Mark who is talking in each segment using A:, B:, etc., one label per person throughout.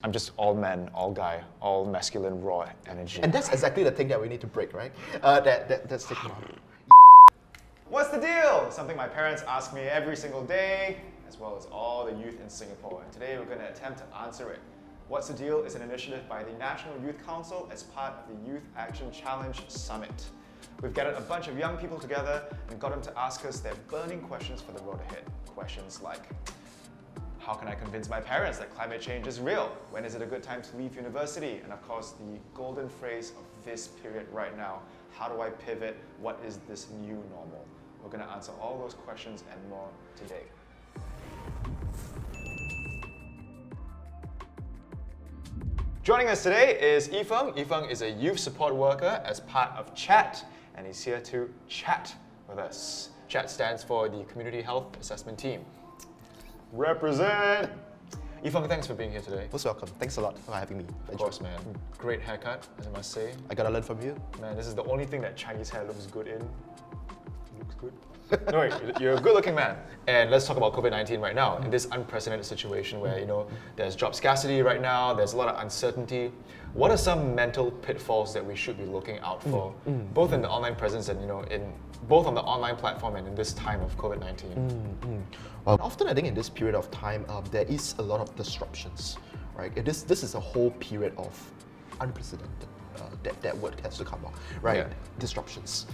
A: I'm just all man, all guy, all masculine, raw energy.
B: And that's exactly the thing that we need to break, right? That stigma.
A: What's the deal? Something my parents ask me every single day, as well as all the youth in Singapore. And today we're going to attempt to answer it. What's the Deal is an initiative by the National Youth Council as part of the Youth Action Challenge Summit. We've gathered a bunch of young people together and got them to ask us their burning questions for the road ahead. Questions like, how can I convince my parents that climate change is real? When is it a good time to leave university? And of course, the golden phrase of this period right now, how do I pivot? What is this new normal? We're going to answer all those questions and more today. Joining us today is Yi Feng. Yi Feng is a youth support worker as part of CHAT, and he's here to chat with us. CHAT stands for the Community Health Assessment Team. Represent! Yi Feng, thanks for being here today.
B: Most welcome. Thanks a lot for having me.
A: Of course, man. Great haircut, as I must say.
B: I gotta learn from you.
A: Man, this is the only thing that Chinese hair looks good in. Looks good? No, wait, you're a good-looking man. And let's talk about COVID-19 right now. In this unprecedented situation where, there's job scarcity right now, there's a lot of uncertainty. What are some mental pitfalls that we should be looking out for, both in the online presence and, both on the online platform and in this time of COVID-19?
B: Well, often I think in this period of time, there is a lot of disruptions, right? This is a whole period of unprecedented. That word has to come out, right?
A: Yeah.
B: Disruptions.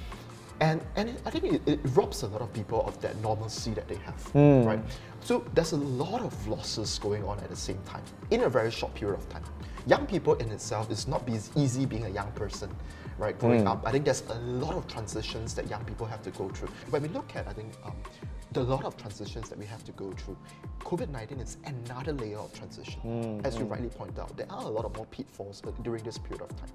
B: And I think it robs a lot of people of that normalcy that they have, right? So there's a lot of losses going on at the same time in a very short period of time. Young people in itself is not easy being a young person, right? Growing up, I think there's a lot of transitions that young people have to go through. When we look at, I think, the lot of transitions that we have to go through, COVID-19 is another layer of transition. As you rightly point out, there are a lot of more pitfalls during this period of time.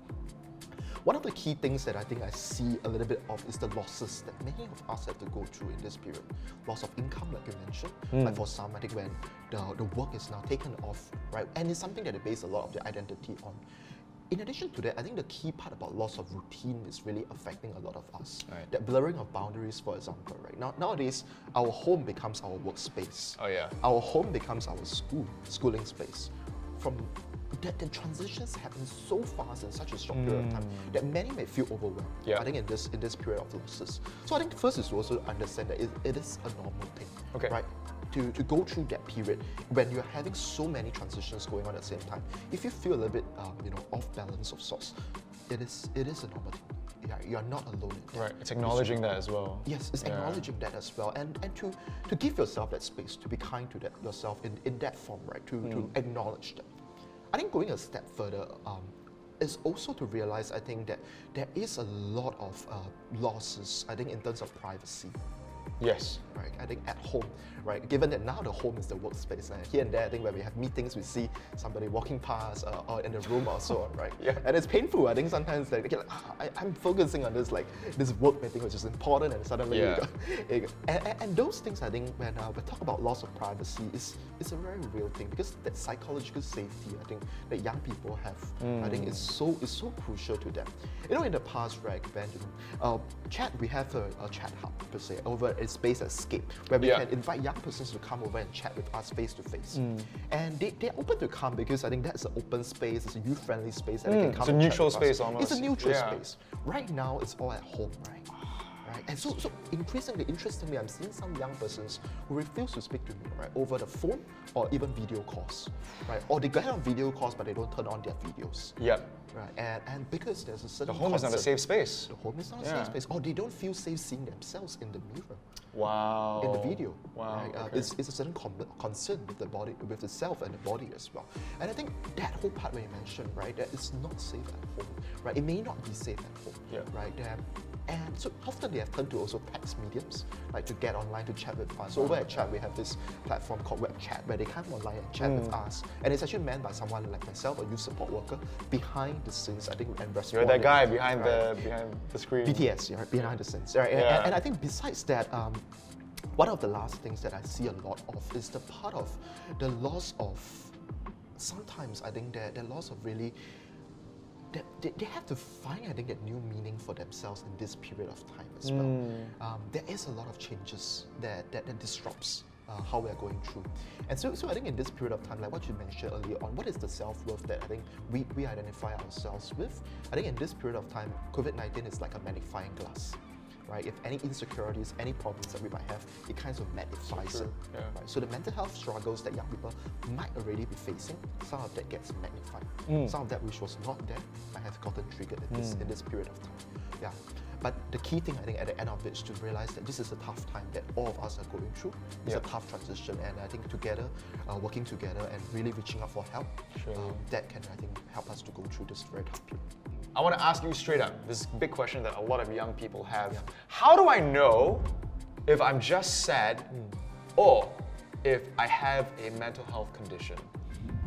B: One of the key things that I think I see a little bit of is the losses that many of us have to go through in this period. Loss of income, like you mentioned. Like for some, I think when the work is now taken off, right? And it's something that they base a lot of their identity on. In addition to that, I think the key part about loss of routine is really affecting a lot of us.
A: Right.
B: That blurring of boundaries, for example, right? Nowadays, our home becomes our workspace.
A: Oh yeah.
B: Our home becomes our schooling space. From that, the transitions happen so fast in such a short period of time that many may feel overwhelmed.
A: Yeah.
B: I think in this period of losses. So I think first is to also understand that it is a normal thing, right? To go through that period when you're having so many transitions going on at the same time. If you feel a little bit, off balance of sorts, it is a normal thing. Yeah, you're not alone in that.
A: Right, it's acknowledging that as well.
B: Yes, it's acknowledging that as well, and to give yourself that space, to be kind to that yourself in that form, right? To acknowledge that. I think going a step further is also to realize, I think, that there is a lot of losses, I think, in terms of privacy.
A: Yes.
B: Right, I think at home, right? Given that now the home is the workspace, and here and there, I think when we have meetings, we see somebody walking past or in the room or so on, right?
A: Yeah.
B: And it's painful. I think sometimes I'm focusing on this this work meeting, which is important, and suddenly and those things, I think, when we talk about loss of privacy, is a very real thing, because that psychological safety, I think, that young people have, I think, is so crucial to them. In the past, right, when chat, we have a chat hub per se over a space Escape, where we can invite young persons to come over and chat with us face to face. And they're open to come because I think that's an open space, it's a youth-friendly space, and they can come.
A: It's a neutral space almost.
B: It's a neutral space. Right now, it's all at home, right? And so interestingly, I'm seeing some young persons who refuse to speak to me, right, over the phone or even video calls, right? Or they get on video calls, but they don't turn on their videos.
A: Yep.
B: Right, and because there's a certain
A: the home is not a safe space.
B: The home is not a safe space, or they don't feel safe seeing themselves in the mirror.
A: Wow.
B: In the video.
A: Wow.
B: Right?
A: Okay.
B: It's a certain concern with the body, with the self and the body as well. And I think that whole part where you mentioned, right, that it's not safe at home, right? It may not be safe at home, right? And so often they have turned to also text mediums, like to get online to chat with us. So over at Chat, we have this platform called Web Chat, where they come online and chat with us. And it's actually manned by someone like myself, a youth support worker, behind the scenes, I think, and responding.
A: You're that guy behind the screen.
B: BTS, right, behind the scenes. Right? And I think besides that, one of the last things that I see a lot of is the part of the loss of, sometimes I think the loss of really, they have to find, I think, a new meaning for themselves in this period of time as well. There is a lot of changes that disrupts how we are going through. And so I think in this period of time, like what you mentioned earlier on, what is the self-worth that I think we identify ourselves with? I think in this period of time, COVID-19 is like a magnifying glass. Right? If any insecurities, any problems that we might have, it kind of magnifies it.
A: Yeah.
B: Right? So the mental health struggles that young people might already be facing, some of that gets magnified. Some of that which was not there might have gotten triggered in this period of time. Yeah. But the key thing I think at the end of it is to realize that this is a tough time that all of us are going through. It's a tough transition, and I think together, working together and really reaching out for help, that can I think help us to go through this very tough period.
A: I want to ask you straight up, this big question that a lot of young people have. Yeah. How do I know if I'm just sad or if I have a mental health condition?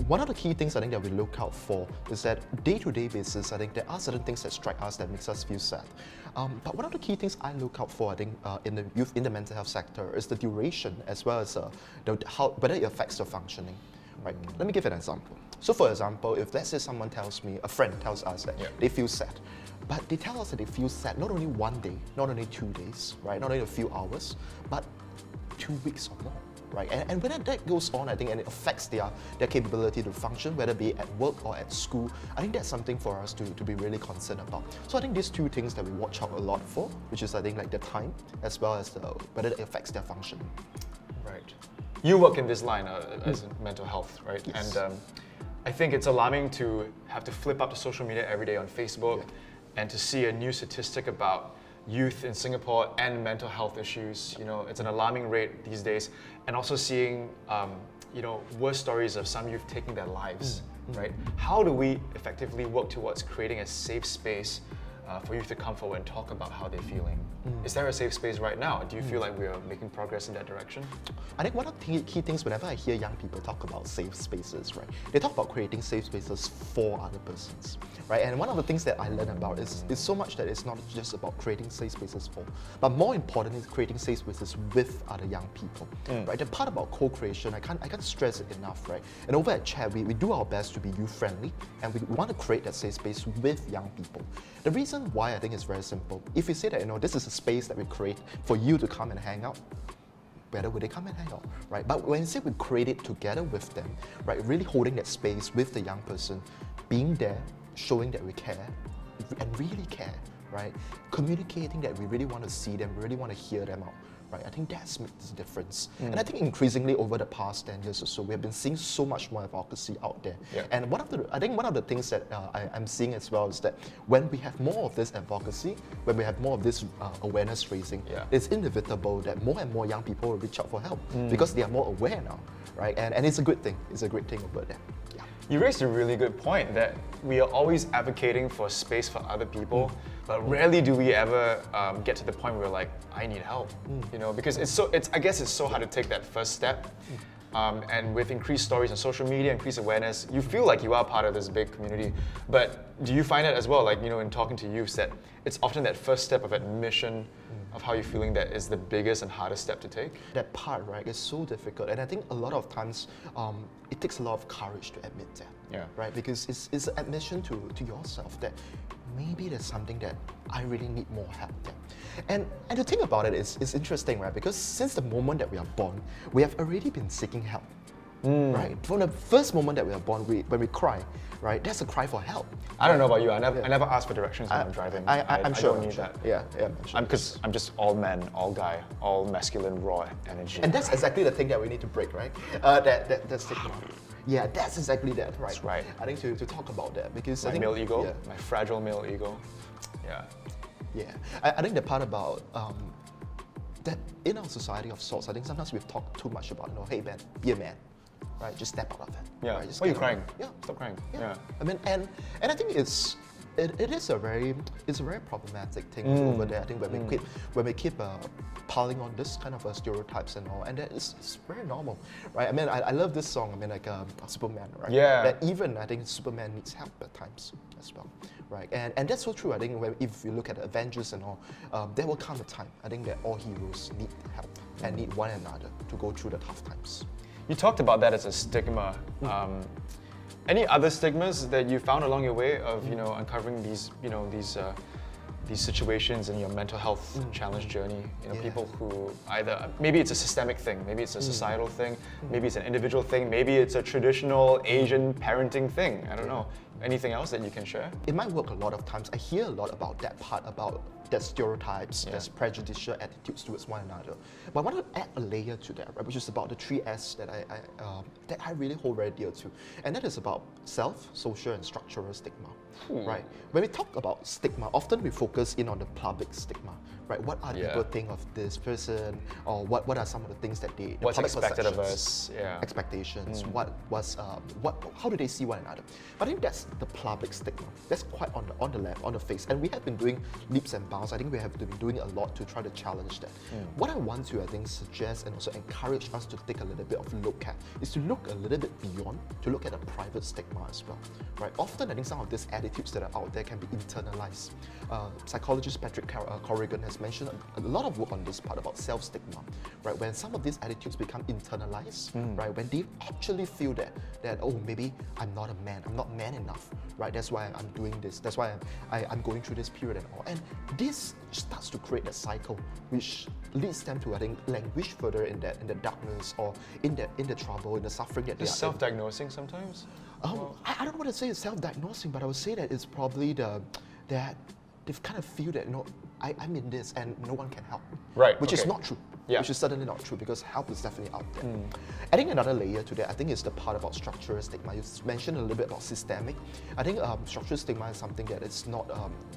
B: One of the key things I think that we look out for is that day-to-day basis, I think there are certain things that strike us that makes us feel sad. But one of the key things I look out for, I think, in the youth, in the mental health sector, is the duration as well as whether it affects your functioning. Right? Let me give an example. So for example, if let's say someone tells me, a friend tells us that they feel sad, but they tell us that they feel sad not only one day, not only 2 days, right? Not only a few hours, but 2 weeks or more. Right? And when that goes on, I think, and it affects their capability to function, whether it be at work or at school, I think that's something for us to be really concerned about. So I think these two things that we watch out a lot for, which is I think like the time as well as whether it affects their function.
A: Right. You work in this line as mental health, right?
B: Yes.
A: And I think it's alarming to have to flip up to social media every day on Facebook and to see a new statistic about youth in Singapore and mental health issues. You know, it's an alarming rate these days, and also seeing worse stories of some youth taking their lives. Right? How do we effectively work towards creating a safe space for youth to come forward and talk about how they're feeling? Is there a safe space right now? Do you feel like we are making progress in that direction?
B: I think one of the key things whenever I hear young people talk about safe spaces, right, they talk about creating safe spaces for other persons, right? And one of the things that I learn about is so much that it's not just about creating safe spaces for, but more importantly, is creating safe spaces with other young people, right? The part about co-creation, I can't stress it enough, right? And over at Chat, we do our best to be youth-friendly, and we want to create that safe space with young people. The reason why I think is very simple. If we say that, this is a space that we create for you to come and hang out, whether would they come and hang out, right? But when you say we create it together with them, right, really holding that space with the young person, being there, showing that we care, and really care, right? Communicating that we really want to see them, we really want to hear them out, right? I think that's makes the difference. And I think increasingly over the past 10 years or so, we have been seeing so much more advocacy out there. And I think one of the things that I'm seeing as well is that when we have more of this advocacy, when we have more of this awareness raising, it's inevitable that more and more young people will reach out for help because they are more aware now, right? And it's a good thing. It's a great thing over there.
A: You raised a really good point that we are always advocating for space for other people, but rarely do we ever get to the point where we're like, I need help, because I guess it's so hard to take that first step. And with increased stories on social media, increased awareness, you feel like you are part of this big community. But do you find it as well, like, in talking to youths, that it's often that first step of admission of how you're feeling that is the biggest and hardest step to take?
B: That part, right, is so difficult. And I think a lot of times it takes a lot of courage to admit that, right? Because it's an admission to yourself that maybe there's something that I really need more help there. And to think about it is interesting, right? Because since the moment that we are born, we have already been seeking help, right? From the first moment that we are born, when we cry, right? That's a cry for help.
A: I don't know about you. I never ask for directions when I'm driving.
B: I'm sure.
A: I don't need that.
B: Yeah.
A: Because I'm just all man, all guy, all masculine, raw energy.
B: And that's exactly the thing that we need to break, right? That stigma. Yeah, that's exactly that, right?
A: That's right.
B: I think to talk about that because
A: my male ego, my fragile male ego.
B: Yeah. I think the part about that in our society of sorts, I think sometimes we've talked too much about, hey man, be a man, right? Just step out of it.
A: Yeah.
B: Right? Just
A: Why are you crying?
B: Yeah.
A: Stop crying.
B: Yeah. I mean, and I think it's a very problematic thing over there. I think when we keep piling on this kind of stereotypes and all, and that it's very normal, right? I mean, I love this song. I mean, like Superman, right?
A: Yeah.
B: That even I think Superman needs help at times as well, right? And that's so true. I think if you look at the Avengers and all, there will come a time. I think that all heroes need help and need one another to go through the tough times.
A: You talked about that as a stigma. Any other stigmas that you found along your way of uncovering these these situations in your mental health challenge journey. You know, people who either, maybe it's a systemic thing, maybe it's a societal thing, maybe it's an individual thing, maybe it's a traditional Asian parenting thing. I don't know. Anything else that you can share?
B: In my work, a lot of times I hear a lot about that part, about there's stereotypes, there's prejudicial attitudes towards one another. But I want to add a layer to that, right, which is about the 3S that I really hold very dear to. And that is about self, social, and structural stigma. Right? When we talk about stigma, often we focus in on the public stigma, right? What are people think of this person, or what are some of the things that they,
A: what's
B: public
A: expected of us?
B: Expectations. How do they see one another? But I think that's the public stigma. That's quite on the left, on the face, and we have been doing leaps and bounds. I think we have been doing a lot to try to challenge that. What I want to, I think, suggest and also encourage us to take a little bit of a look at is to look a little bit beyond, to look at a private stigma as well, right? Often, I think some of these attitudes that are out there can be internalized. Psychologist Patrick Corrigan has mentioned a lot of work on this part about self-stigma, right? When some of these attitudes become internalized, right? When they actually feel that oh, maybe I'm not a man, I'm not man enough, right? That's why I'm doing this. That's why I'm going through this period and all. And this starts to create a cycle, which leads them to, I think, languish further in the darkness, or in the trouble, in the suffering that they are in.
A: Self-diagnosing sometimes?
B: I don't want to say it's self-diagnosing, but I would say that it's probably that they've kind of feel that, you know, I'm in this and no one can help. Right. Which is not true.
A: Yeah.
B: Which is certainly not true, because help is definitely out there. I think another layer to that, I think, is the part about structural stigma. You mentioned a little bit about systemic. I think structural stigma is something that it's not,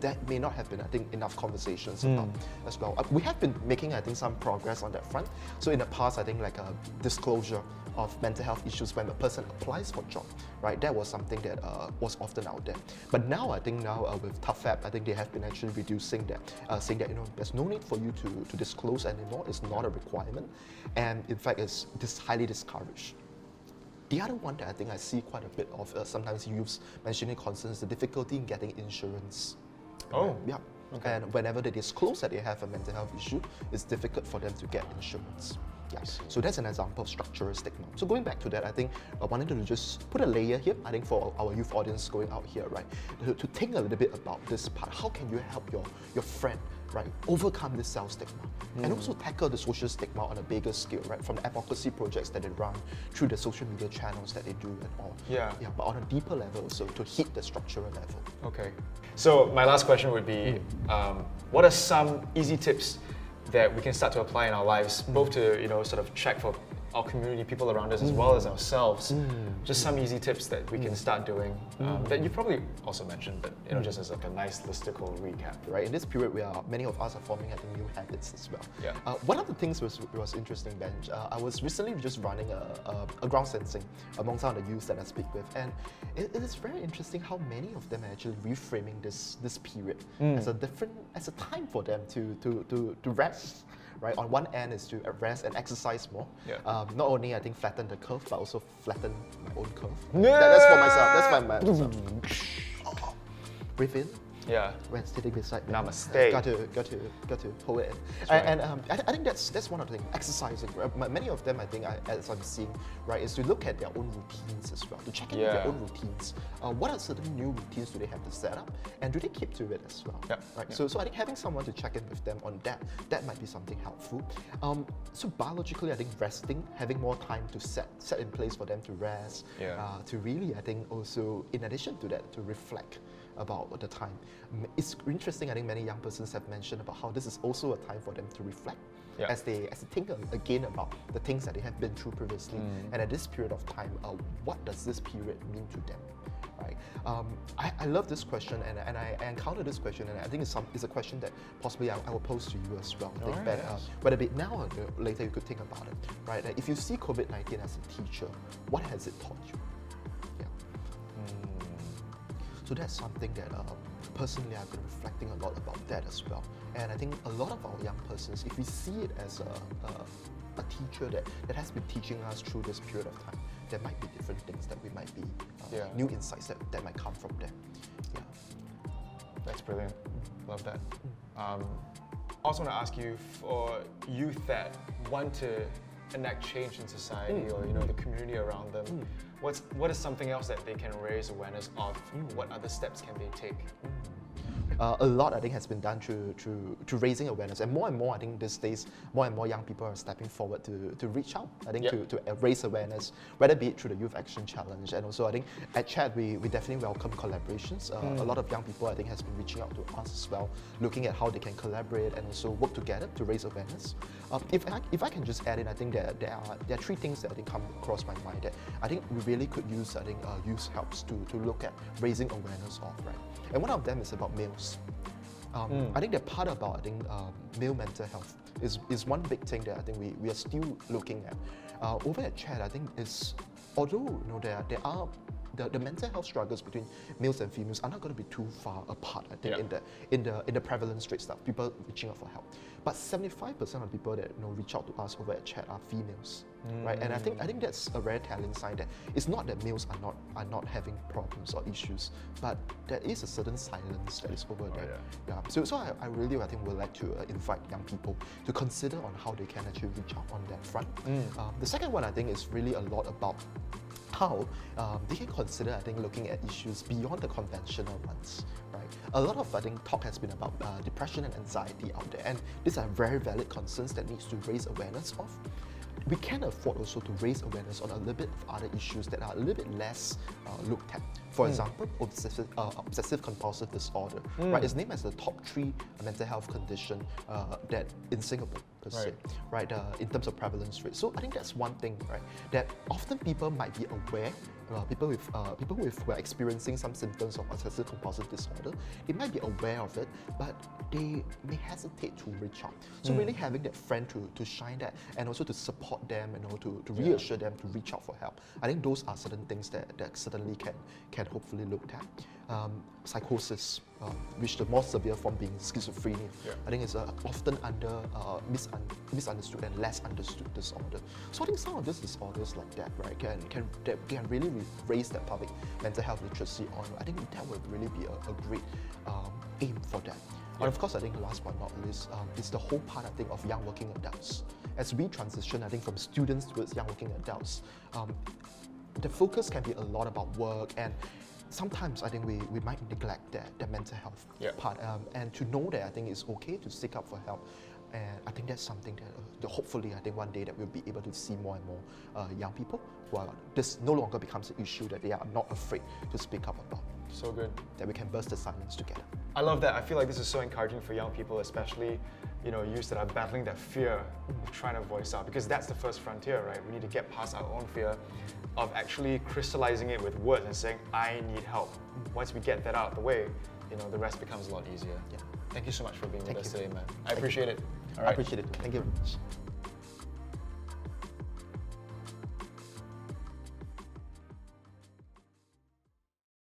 B: that may not have been, I think, enough conversations about as well. We have been making, I think, some progress on that front. So in the past, I think, like a disclosure of mental health issues when a person applies for a job, right? That was something that was often out there. But now, I think with ToughApp, I think they have been actually reducing that, saying that, you know, there's no need for you to disclose anymore. It's not a requirement, and in fact, it's highly discouraged. The other one that I think I see quite a bit of sometimes youths mentioning concerns, the difficulty in getting insurance.
A: Oh,
B: yeah. Okay. And whenever they disclose that they have a mental health issue, it's difficult for them to get insurance. Yes. So that's an example of structural stigma. So going back to that, I think I wanted to just put a layer here, I think, for our youth audience going out here, right? To think a little bit about this part. How can you help your friend, right, overcome this self-stigma? And also tackle the social stigma on a bigger scale, right? From the advocacy projects that they run, through the social media channels that they do and all. Yeah, but on a deeper level, so to hit the structural level.
A: Okay. So my last question would be, what are some easy tips that we can start to apply in our lives, both to, you know, sort of check for our community, people around us, as well as ourselves? Just some easy tips that we can start doing that you probably also mentioned, but, you know, just as like a nice listicle recap.
B: Right. In this period, many of us are forming, I think, new habits as well. Yeah. One of the things was interesting, Ben. I was recently just running a ground sensing among some of the youths that I speak with, and it is very interesting how many of them are actually reframing this period as a time for them to rest. Right, on one end is to rest and exercise more. Not only, I think, flatten the curve, but also flatten my own curve. That's for myself. That's my breathe in. Yeah. When sitting beside me.
A: Namaste.
B: Got to hold it in. Right. And I think that's one of the things. Exercising. Right? Many of them, I think, as I'm seeing, right, is to look at their own routines as well. To check in their own routines. What are certain new routines do they have to set up, and do they keep to it as well? Right. So I think having someone to check in with them on that might be something helpful. So biologically, I think resting, having more time to set in place for them to rest. To really, I think, also in addition to that, to reflect about the time. It's interesting, I think many young persons have mentioned about how this is also a time for them to reflect as they think again about the things that they have been through previously, and at this period of time, what does this period mean to them? Right. I love this question, and I encountered this question, and I think it's a question that possibly I will pose to you as well. I think that whether it be now or later, you could think about it. Right. If you see COVID-19 as a teacher, what has it taught you? So that's something that personally I've been reflecting a lot about that as well. And I think a lot of our young persons, if we see it as a teacher that has been teaching us through this period of time, there might be different things that we might be, new insights that might come from there. Yeah.
A: That's brilliant. Love that. I also want to ask you, for youth that want to enact change in society, or, you know, the community around them, what is something else that they can raise awareness of? What other steps can they take?
B: a lot I think has been done through raising awareness, and more I think these days more and more young people are stepping forward to reach out. I think to raise awareness, whether be it through the Youth Action Challenge, and also I think at Chat we definitely welcome collaborations. A lot of young people I think has been reaching out to us as well, looking at how they can collaborate and also work together to raise awareness. If I can just add in, I think there are three things that I think come across my mind that I think we really could use. I think youth helps to look at raising awareness of, right? And one of them is about males. I think that part about male mental health is one big thing that I think we are still looking at. Over at Chat, I think although there are the mental health struggles between males and females are not going to be too far apart. I think in the prevalence rate stuff, people reaching out for help. But 75% of people that reach out to us over at Chat are females, right? And I think that's a very telling sign that it's not that males are not having problems or issues, but there is a certain silence that is over there. So I really think would like to invite young people to consider on how they can actually reach out on that front. The second one I think is really a lot about how they can consider, I think, looking at issues beyond the conventional ones, right? A lot of, I think, talk has been about depression and anxiety out there, and these are very valid concerns that needs to raise awareness of. We can afford also to raise awareness on a little bit of other issues that are a little bit less looked at. For example, obsessive compulsive disorder, right? It's named as the top 3 mental health condition that in Singapore per se, right? In terms of prevalence rate. So I think that's one thing, right? That often people might be aware. People who are experiencing some symptoms of obsessive compulsive disorder, they might be aware of it, but they may hesitate to reach out. So really having that friend to shine that, and also to support them, to reassure them to reach out for help. I think those are certain things that certainly can hopefully looked at. Psychosis, which the more severe form being schizophrenia, I think is often misunderstood and less understood disorder. So I think some of these disorders like that, right, can really raise that public mental health literacy on. I think that would really be a great aim for that. And of course, I think last but not least, is the whole part, I think, of young working adults. As we transition, I think, from students towards young working adults, the focus can be a lot about work, and sometimes I think we might neglect that mental health part, and to know that I think it's okay to seek out for help. And I think that's something that hopefully I think one day that we'll be able to see more and more young people who are, this no longer becomes an issue that they are not afraid to speak up about.
A: So good.
B: That we can burst the silence together.
A: I love that. I feel like this is so encouraging for young people, especially youths that are battling that fear of trying to voice out, because that's the first frontier, right? We need to get past our own fear of actually crystallizing it with words and saying, I need help. Once we get that out of the way, the rest becomes a lot easier. Thank you so much for being with us today, man. I appreciate it.
B: I appreciate it. Thank you very much.